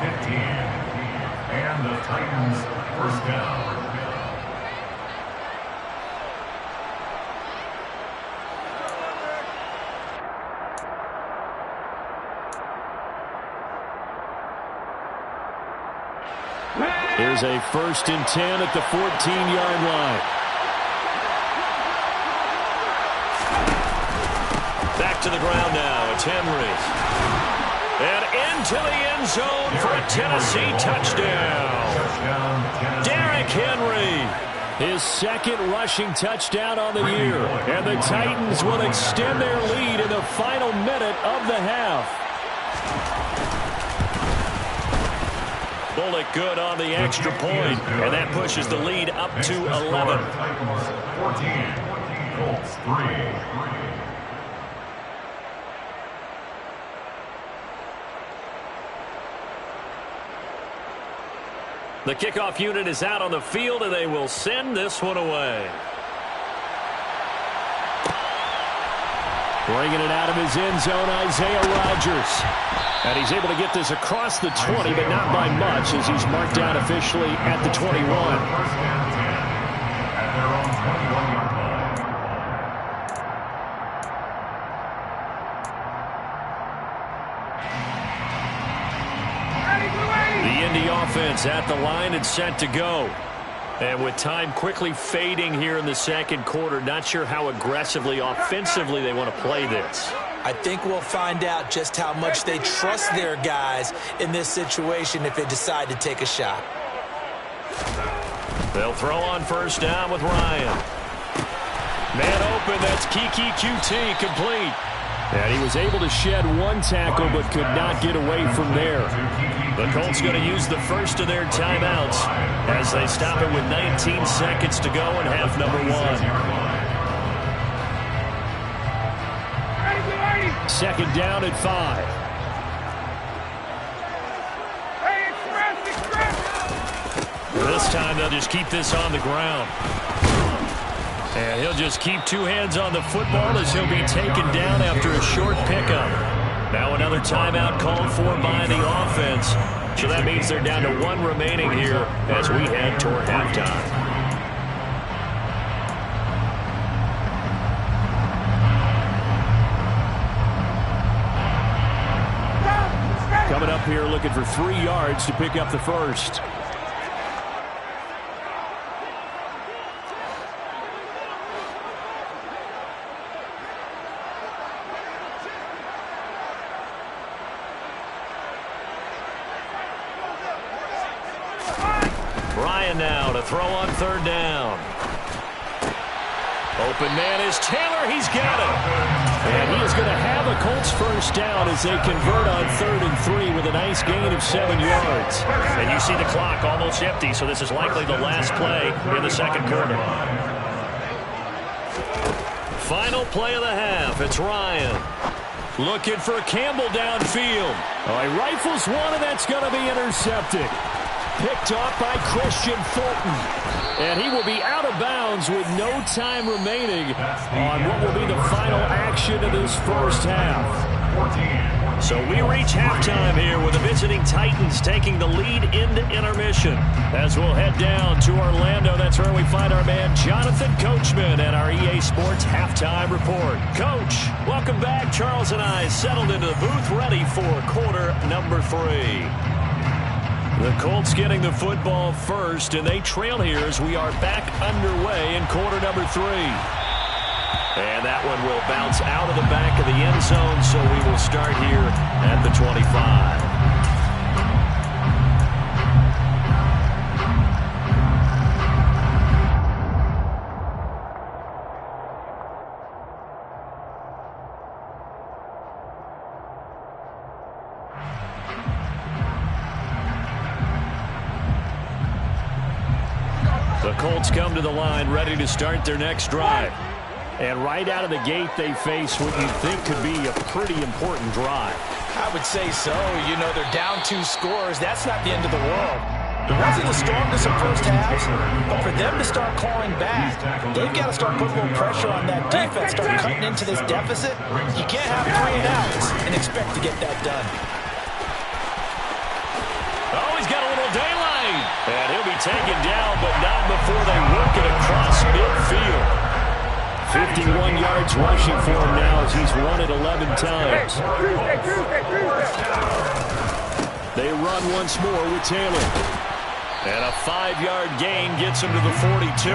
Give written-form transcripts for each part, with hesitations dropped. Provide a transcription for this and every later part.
15. And the Titans first down. Here's a 1st and 10 at the 14-yard line. Back to the ground now. It's Henry. And into the end zone for a Tennessee touchdown. Derrick Henry. His 2nd rushing touchdown on the year. And the Titans will extend their lead in the final minute of the half. Bullock good on the extra point, and that pushes the lead up to 11. 14, Colts 3. The kickoff unit is out on the field, and they will send this one away. Bringing it out of his end zone, Isaiah Rodgers. And he's able to get this across the 20, but not by much, as he's marked down officially at the 21. First down 10 at their own 21-yard line. The Indy offense at the line and set to go. And with time quickly fading here in the 2nd quarter, not sure how aggressively, offensively they want to play this. I think we'll find out just how much they trust their guys in this situation if they decide to take a shot. They'll throw on 1st down with Ryan. Man open, that's Kiki QT complete. And he was able to shed 1 tackle but could not get away from there. The Colts going to use the first of their timeouts as they stop it with 19 seconds to go in half number 1. 2nd down at 5. This time they'll just keep this on the ground. And he'll just keep 2 hands on the football as he'll be taken down after a short pickup. Now another timeout called for by the offense. So that means they're down to 1 remaining here as we head toward halftime. Coming up here looking for 3 yards to pick up the first. Ryan now to throw on 3rd down. Open man is Taylor. He's got it. And he is going to have a Colts first down as they convert on 3rd and 3 with a nice gain of 7 yards. And you see the clock almost empty, so this is likely the last play in the 2nd quarter. Final play of the half. It's Ryan. Looking for Campbell downfield. Oh, he rifles one, and that's going to be intercepted. Picked off by Christian Fulton. And he will be out of bounds with no time remaining on what will be the final action of this first half. So we reach halftime here with the visiting Titans taking the lead into intermission. As we'll head down to Orlando, that's where we find our man Jonathan Coachman and our EA Sports Halftime Report. Coach, welcome back. Charles and I settled into the booth ready for quarter number 3. The Colts getting the football first, and they trail here as we are back underway in quarter number 3. And that one will bounce out of the back of the end zone, so we will start here at the 25. The Colts come to the line ready to start their next drive. And right out of the gate, they face what you'd think could be a pretty important drive. I would say so. You know, they're down 2 scores. That's not the end of the world. It wasn't the strongest of first halves, but for them to start clawing back, they've got to start putting a little pressure on that defense, start cutting into this deficit. You can't have 3 and outs and expect to get that done. And he'll be taken down, but not before they work it across midfield. 51 yards rushing for him now as he's run it 11 times. They run once more with Taylor. And a 5-yard gain gets him to the 42.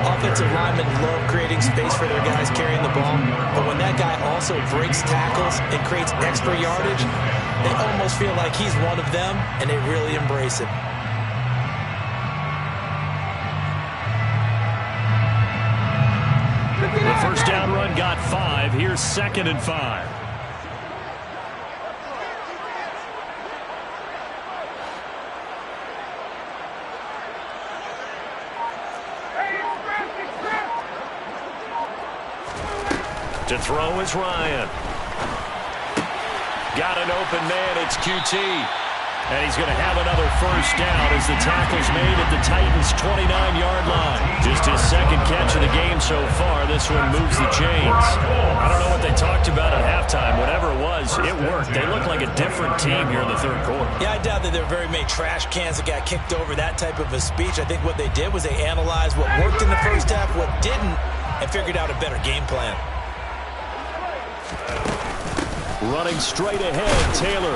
Offensive linemen love creating space for their guys carrying the ball. But when that guy also breaks tackles and creates extra yardage, they almost feel like he's one of them, and they really embrace him. The first down run got 5. Here's 2nd and 5. To throw is Ryan. Got an open man. It's QT. And he's going to have another first down as the tackle's made at the Titans' 29-yard line. Just his second catch of the game so far. This one moves the chains. I don't know what they talked about at halftime. Whatever it was, it worked. They look like a different team here in the third quarter. Yeah, I doubt that there are very many trash cans that got kicked over, that type of a speech. I think what they did was they analyzed what worked in the first half, what didn't, and figured out a better game plan. Running straight ahead, Taylor.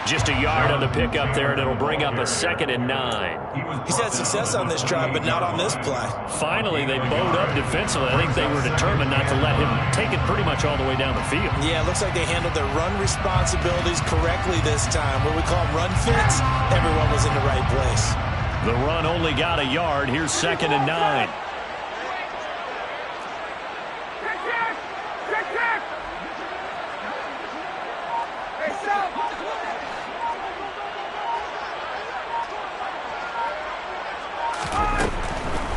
Just a yard on the pickup there, and it'll bring up a 2nd and 9. He's had success on this drive, but not on this play. Finally, they bowed up defensively. I think they were determined not to let him take it pretty much all the way down the field. Yeah, it looks like they handled their run responsibilities correctly this time. What we call them run fits, everyone was in the right place. The run only got a yard. Here's 2nd and 9.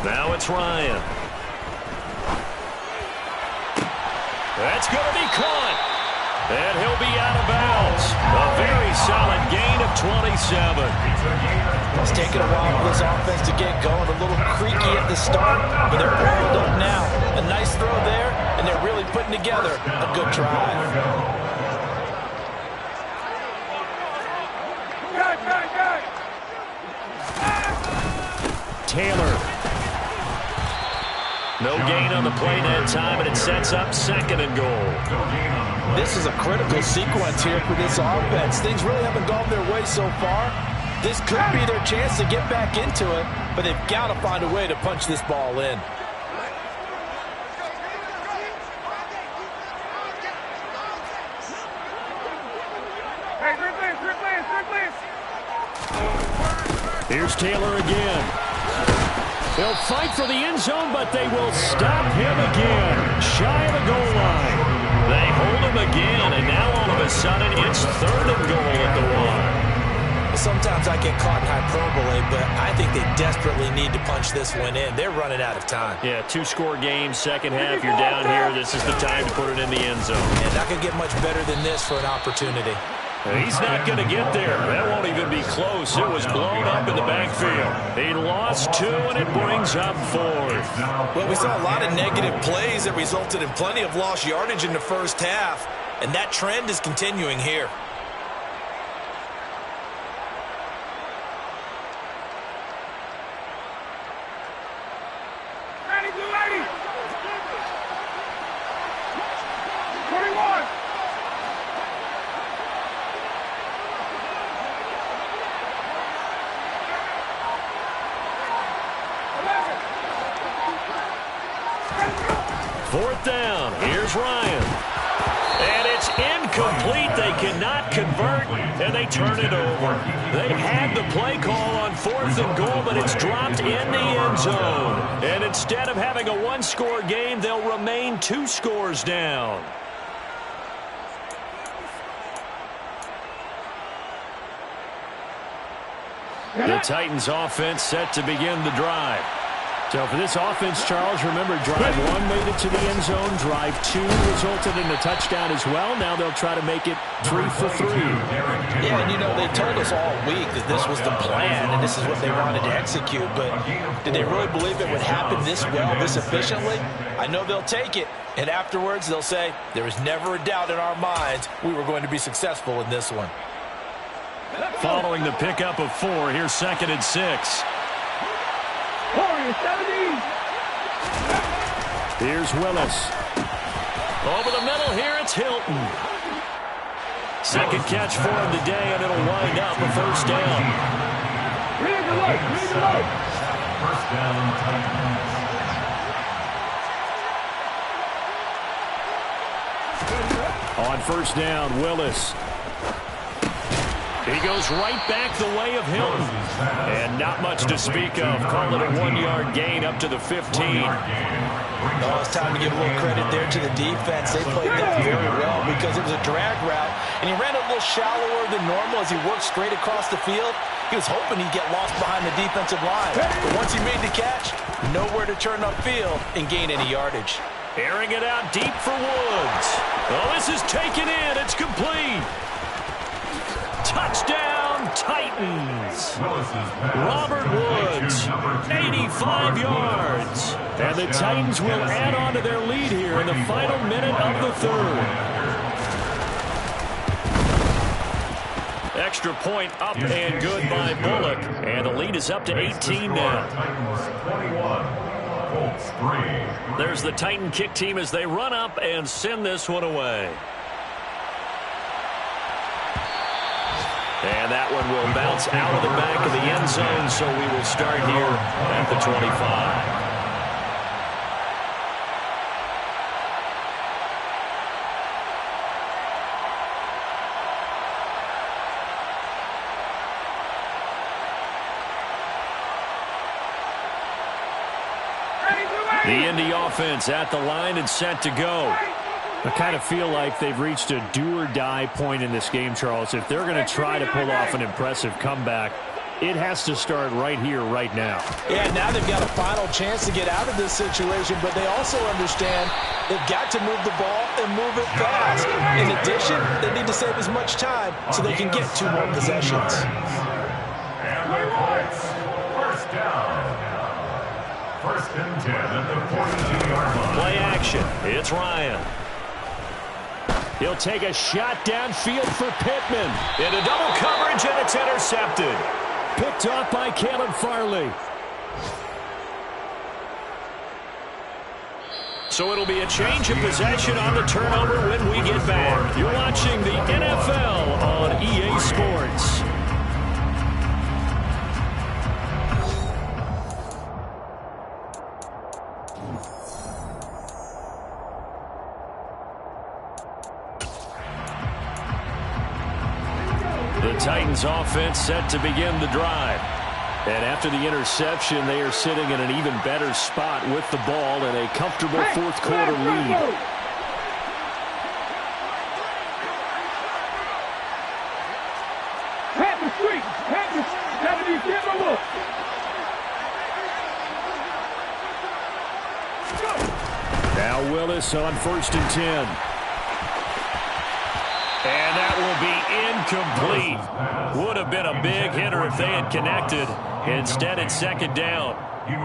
Now it's Ryan. That's going to be caught. And he'll be out of bounds. A very solid gain of 27. It's taken a while for this offense to get going. A little creaky at the start, but they're oiled up now. A nice throw there, and they're really putting together a good drive. Taylor. No gain on the play that time, and it sets up 2nd and goal. This is a critical sequence here for this offense. Things really haven't gone their way so far. This could be their chance to get back into it, but they've got to find a way to punch this ball in. Here's Taylor again. They'll fight for the end zone, but they will stop him again. Shy of the goal line. They hold him again, and now all of a sudden it's 3rd and goal at the 1. Sometimes I get caught in hyperbole, but I think they desperately need to punch this one in. They're running out of time. Yeah, 2-score game, second half. You're down here. This is the time to put it in the end zone. And not going to get much better than this for an opportunity. He's not going to get there. That won't even be close. It was blown up in the backfield. He lost 2, and it brings up 4th. Well, we saw a lot of negative plays that resulted in plenty of lost yardage in the first half, and that trend is continuing here. Fourth down. Here's Ryan. And it's incomplete. They cannot convert, and they turn it over. They had the play call on 4th and goal, but it's dropped in the end zone. And instead of having a 1-score game, they'll remain 2 scores down. The Titans offense set to begin the drive. So for this offense, Charles, remember, drive 1 made it to the end zone. Drive 2 resulted in a touchdown as well. Now they'll try to make it 3 for 3. Yeah, and you know, they told us all week that this was the plan and this is what they wanted to execute. But did they really believe it would happen this well, this efficiently? I know they'll take it. And afterwards, they'll say, there was never a doubt in our minds we were going to be successful in this one. Following the pickup of 4, here's 2nd and 6. Here's Willis. Over the middle here, it's Hilton. Second catch for him today, and it'll wind up a first down. First down, Titans. On first down, Willis. He goes right back the way of Hilton. And not much to speak of. Call it a 1-yard gain up to the 15. Oh, it's time to give a little credit there to the defense. They played that very well because it was a drag route, and he ran a little shallower than normal as he worked straight across the field. He was hoping he'd get lost behind the defensive line. But once he made the catch, nowhere to turn upfield and gain any yardage. Airing it out deep for Woods. Oh, this is taken in. It's complete. Touchdown, Titans. Robert Woods, 85 yards. And the Titans will add on to their lead here in the final minute of the third. Extra point up and good by Bullock. And the lead is up to 18 now. Colts 3. There's the Titan kick team as they run up and send this one away. And that one will bounce out of the back of the end zone, so we will start here at the 25. The Indy offense at the line and set to go. I kind of feel like they've reached a do-or-die point in this game, Charles. If they're going to try to pull off an impressive comeback, it has to start right here, right now. Yeah, now they've got a final chance to get out of this situation, but they also understand they've got to move the ball and move it fast. In addition, they need to save as much time so they can get 2 more possessions. And the Colts, first down. First and 10 at the 42-yard line. Play action. It's Ryan. He'll take a shot downfield for Pittman. Into double coverage, and it's intercepted. Picked off by Caleb Farley. So it'll be a change of possession on the turnover when we get back. You're watching the NFL on EA Sports. The Titans offense set to begin the drive. And after the interception, they are sitting in an even better spot with the ball and a comfortable fourth quarter lead. Now Willis on first and 10. And that will be incomplete. Would have been a big hitter if they had connected. Instead, it's second down.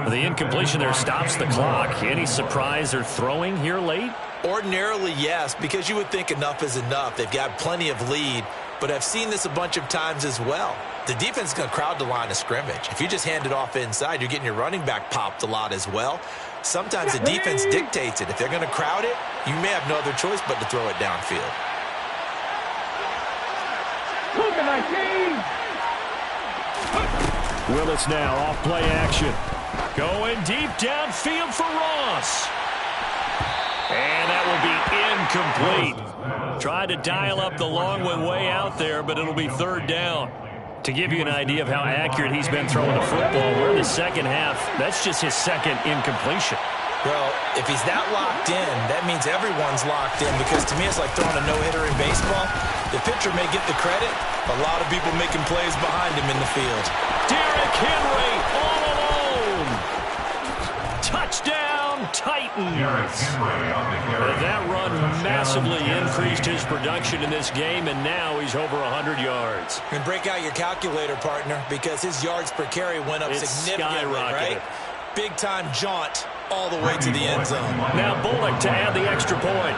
The incompletion there stops the clock. Any surprise they're throwing here late? Ordinarily, yes, because you would think enough is enough. They've got plenty of lead, but I've seen this a bunch of times as well. The defense is going to crowd the line of scrimmage. If you just hand it off inside, you're getting your running back popped a lot as well. Sometimes the defense dictates it. If they're going to crowd it, you may have no other choice but to throw it downfield. Willis now off play action. Going deep downfield for Ross. And that will be incomplete. Tried to dial up the long one way out there, but it'll be third down. To give you an idea of how accurate he's been throwing the football, we're in the second half. That's just his second incompletion. Well, if he's that locked in, that means everyone's locked in, because to me it's like throwing a no-hitter in baseball. The pitcher may get the credit, a lot of people making plays behind him in the field. Derrick Henry all alone. Touchdown, Titans. That run massively increased his production in this game, and now he's over 100 yards. And break out your calculator, partner, because his yards per carry went up significantly, right? Big-time jaunt all the way to the end zone. Now Bullock to add the extra point.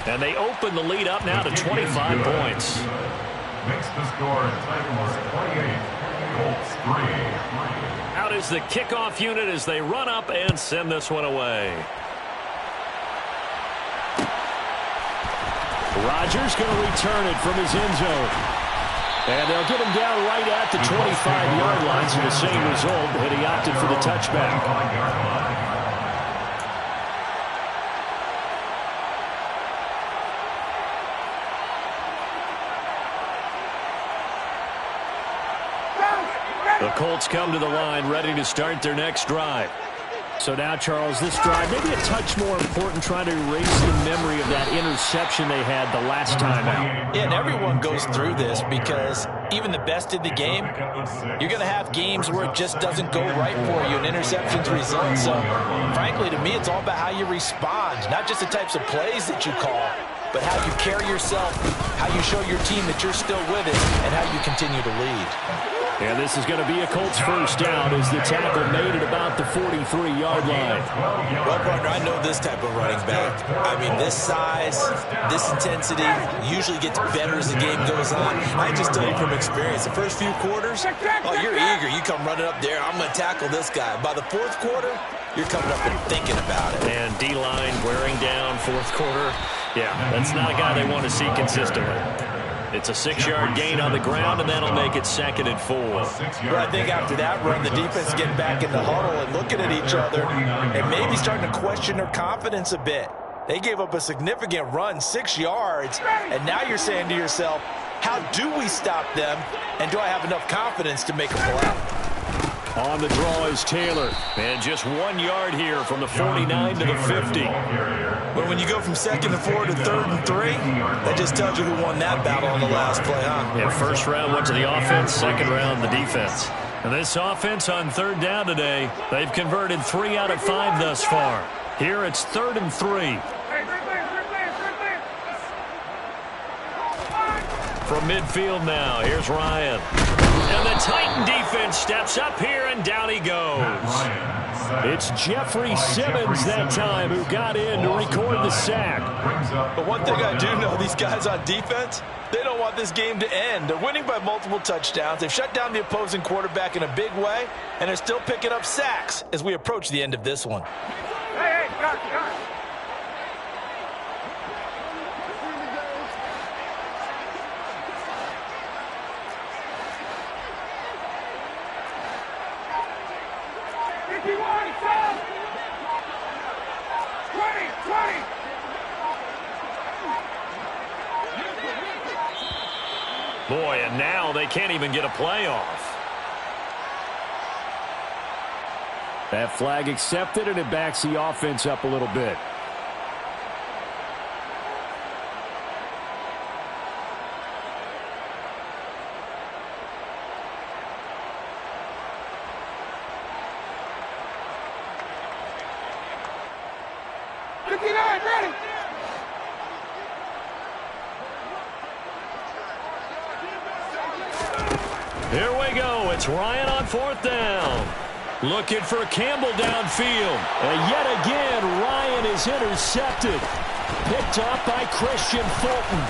And they open the lead up now to 25 points. Makes the score in Titans 28, Colts 3. Out is the kickoff unit as they run up and send this one away. Rodgers going to return it from his end zone. And they'll get him down right at the 25-yard line, so the same result, but he opted for the touchback. The Colts come to the line ready to start their next drive. So now, Charles, this drive maybe a touch more important, trying to erase the memory of that interception they had the last time out. Yeah, and everyone goes through this because even the best in the game, you're going to have games where it just doesn't go right for you and interceptions result. So, frankly, to me, it's all about how you respond, not just the types of plays that you call, but how you carry yourself, how you show your team that you're still with it, and how you continue to lead. And this is going to be a Colts first down as the tackle made at about the 43-yard line. Well, partner, I know this type of running back. I mean, this size, this intensity usually gets better as the game goes on. I just tell you from experience, the first few quarters, oh, you're eager. You come running up there, I'm going to tackle this guy. By the fourth quarter, you're coming up and thinking about it. And D-line wearing down fourth quarter. Yeah, that's not a guy they want to see consistently. It's a 6-yard gain on the ground, and that'll make it 2nd and 4. But I think after that run, the defense is getting back in the huddle and looking at each other and maybe starting to question their confidence a bit. They gave up a significant run, 6 yards, and now you're saying to yourself, how do we stop them, and do I have enough confidence to make a play? On the draw is Taylor. And just 1 yard here from the 49 to the 50. But when you go from 2nd and 4 to 3rd and 3, that just tells you who won that battle on the last play, huh? Yeah, first round went to the offense, second round the defense. And this offense on 3rd down today, they've converted 3 out of 5 thus far. Here it's 3rd and 3. From midfield now, here's Ryan. And the Titan defense steps up here, and down he goes. It's Jeffrey Simmons that time who got in to record the sack. But one thing I do know, these guys on defense, they don't want this game to end. They're winning by multiple touchdowns. They've shut down the opposing quarterback in a big way, and they're still picking up sacks as we approach the end of this one. Hey, got. Boy, and now they can't even get a play off. That flag accepted, and it backs the offense up a little bit. Here we go. It's Ryan on 4th down. Looking for Campbell downfield. And yet again, Ryan is intercepted. Picked off by Christian Fulton.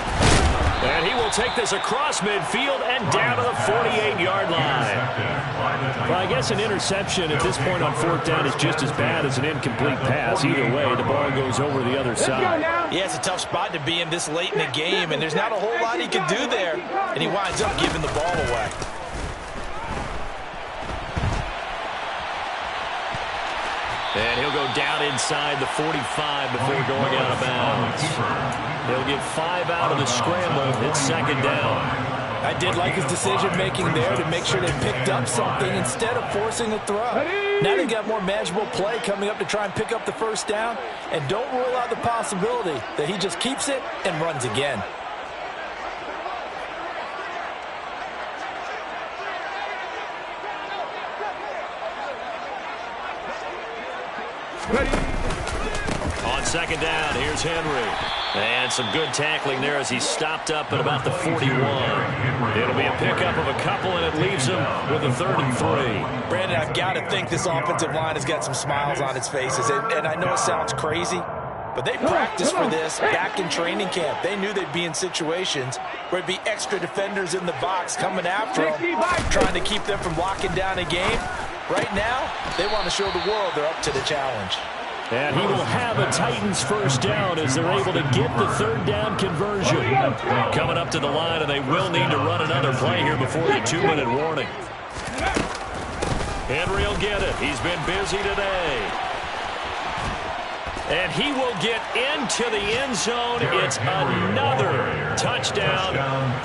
And he will take this across midfield and down to the 48-yard line. Well, I guess an interception at this point on 4th down is just as bad as an incomplete pass. Either way, the ball goes over the other side. Yeah, it's a tough spot to be in this late in the game, and there's not a whole lot he can do there. And he winds up giving the ball away. And he'll go down inside the 45 before going out of bounds. He'll get 5 out of the scramble. It's 2nd down. I did like his decision-making there to make sure they picked up something instead of forcing a throw. Now they got more manageable play coming up to try and pick up the 1st down. And don't rule out the possibility that he just keeps it and runs again. On 2nd down, here's Henry. And some good tackling there as he stopped up at about the 41. It'll be a pickup of a couple, and it leaves him with a 3rd and 3. Brandon, I've got to think this offensive line has got some smiles on its faces. And I know it sounds crazy, But they practiced for this back in training camp. They knew they'd be in situations where it'd be extra defenders in the box coming after them, trying to keep them from locking down a game. Right now, they want to show the world they're up to the challenge. And he will have a Titans first down as they're able to get the third down conversion. Coming up to the line, and they will need to run another play here before the 2-minute warning. Henry will get it. He's been busy today. And he will get into the end zone. It's another touchdown.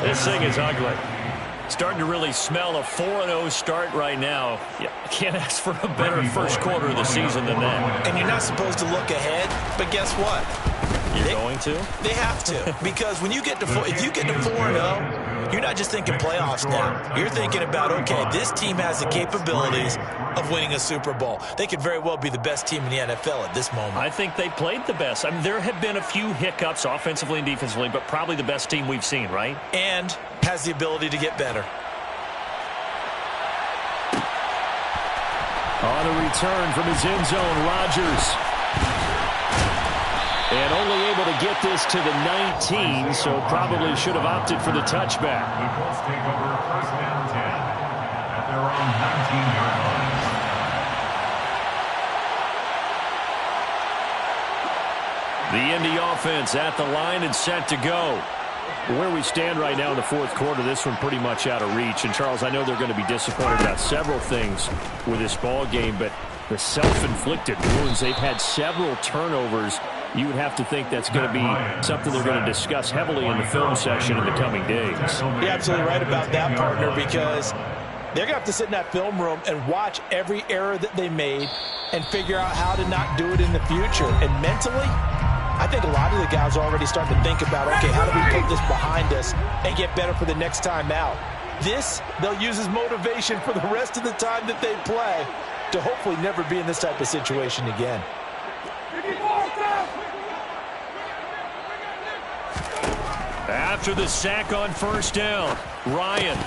This thing is ugly. Starting to really smell a 4-0 start right now. Yeah, can't ask for a better first quarter of the season than that. And you're not supposed to look ahead, but guess what? You're going to? They have to. Because when you get to if you get to 4-0, you're not just thinking playoffs now. You're thinking about, okay, this team has the capabilities of winning a Super Bowl. They could very well be the best team in the NFL at this moment. I think they played the best. I mean, there have been a few hiccups offensively and defensively, but probably the best team we've seen, right? And has the ability to get better. On a return from his end zone, Rodgers. And only able to get this to the 19, so probably should have opted for the touchback. The Colts take over first and 10 at their own 19-yard line. The Indy offense at the line and set to go. Where we stand right now in the fourth quarter, this one pretty much out of reach. And, Charles, I know they're going to be disappointed about several things with this ball game, but the self-inflicted wounds, they've had several turnovers. You would have to think that's going to be something they're going to discuss heavily in the film session in the coming days. You're absolutely right about that, partner, because they're going to have to sit in that film room and watch every error that they made and figure out how to not do it in the future. And mentally, I think a lot of the guys are already starting to think about, okay, how do we put this behind us and get better for the next time out? This, they'll use as motivation for the rest of the time that they play to hopefully never be in this type of situation again. After the sack on first down, Ryan.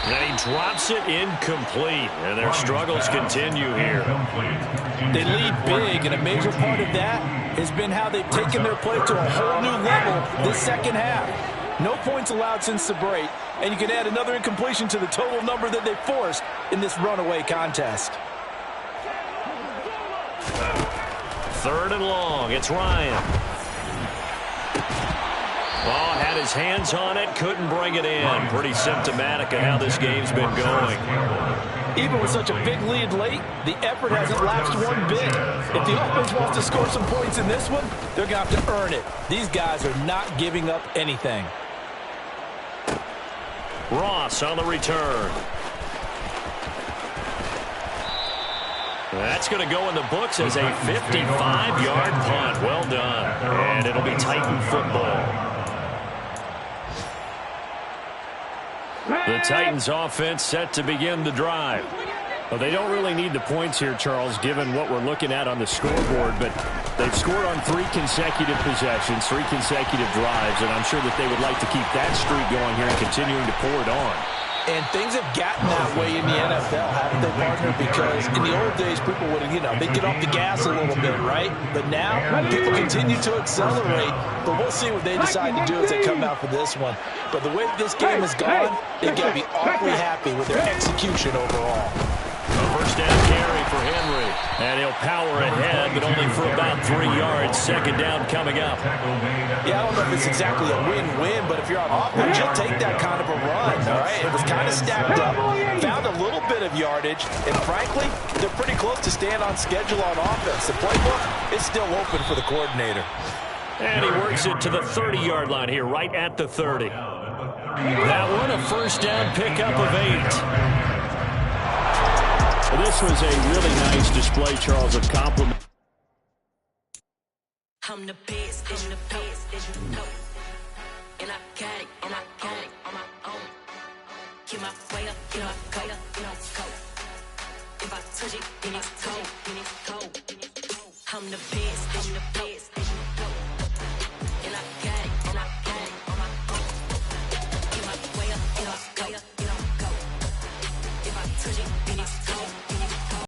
And he drops it incomplete. And their struggles continue here. They lead big, and a major part of that has been how they've taken their play to a whole new level this second half. No points allowed since the break, and you can add another incompletion to the total number that they forced in this runaway contest. Third and long. It's Ryan. Ball had his hands on it, couldn't bring it in. Pretty symptomatic of how this game's been going. Even with such a big lead late, the effort hasn't lapsed one bit. If the offense wants to score some points in this one, they're going to have to earn it. These guys are not giving up anything. Ross on the return. That's going to go in the books as a 55-yard punt. Well done. And it'll be Titan football. The Titans offense set to begin the drive. Well, they don't really need the points here, Charles, given what we're looking at on the scoreboard, but they've scored on 3 consecutive possessions, 3 consecutive drives, and I'm sure that they would like to keep that streak going here and continuing to pour it on. And things have gotten that way in the NFL, haven't they, partner? Because in the old days, people would, they'd get off the gas a little bit, right? But now, people continue to accelerate. But we'll see what they decide to do as they come out for this one. But the way this game has gone, they've got to be awfully happy with their execution overall. A first down carry for Henry. And he'll power ahead, but only for about 3 yards. Second down coming up. Yeah, I don't know if it's exactly a win-win, but if you're on offense, you'll take that kind of a run, all right? It was kind of stacked up, found a little bit of yardage, and frankly, they're pretty close to staying on schedule on offense. The playbook is still open for the coordinator. And he works it to the 30-yard line here, right at the 30. That one, a first down pickup of 8. This was a really nice display, Charles, of compliment. I'm the best, and you know. And I can't on my own. Get my way up, get my coat, If I touch it, then it's cold, I'm the best.